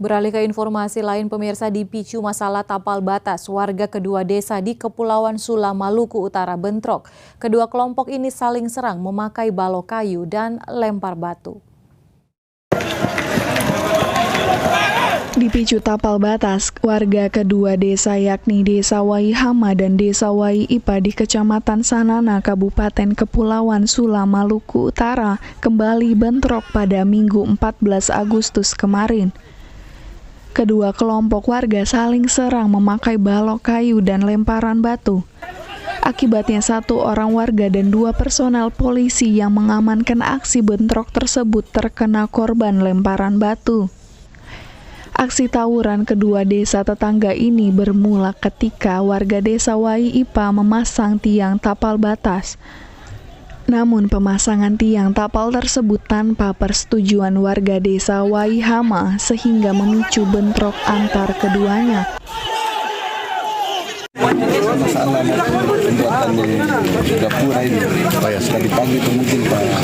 Beralih ke informasi lain, pemirsa, dipicu masalah tapal batas, warga kedua desa di Kepulauan Sula, Maluku Utara bentrok. Kedua kelompok ini saling serang memakai balok kayu dan lempar batu. Dipicu tapal batas, warga kedua desa yakni Desa Waihama dan Desa Waiipa di Kecamatan Sanana, Kabupaten Kepulauan Sula, Maluku Utara kembali bentrok pada Minggu 14 Agustus kemarin. Kedua kelompok warga saling serang memakai balok kayu dan lemparan batu. Akibatnya 1 orang warga dan 2 personel polisi yang mengamankan aksi bentrok tersebut terkena korban lemparan batu. Aksi tawuran kedua desa tetangga ini bermula ketika warga Desa Waiipa memasang tiang tapal batas. Namun pemasangan tiang tapal tersebut tanpa persetujuan warga Desa Waihama sehingga memicu bentrok antar keduanya. Masalah pembuatan di dapur ini, sekali pagi itu mungkin antara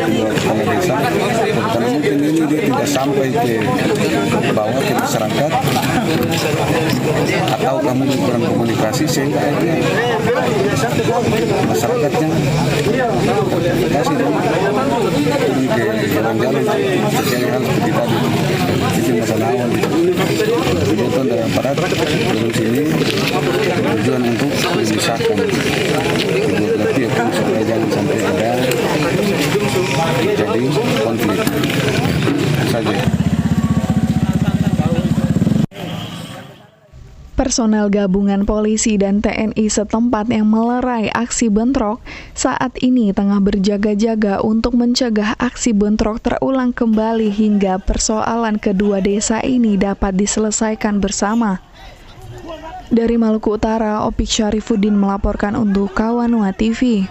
kedua kepala desa, karena mungkin ini dia tidak sampai ke bawah ke masyarakat, atau kamu kurang komunikasi sehingga masyarakatnya komunikasi dan turun ke jalan-jalan terjadi hal seperti tadi. Itu masalah awal dibutuhkan dari aparat turun sini tujuan untuk memisahkan kedua belah pihak supaya jangan sampai ada terjadi konflik saja. Personel gabungan polisi dan TNI setempat yang melerai aksi bentrok saat ini tengah berjaga-jaga untuk mencegah aksi bentrok terulang kembali hingga persoalan kedua desa ini dapat diselesaikan bersama. Dari Maluku Utara, Opik Syarifuddin melaporkan untuk Kawanua TV.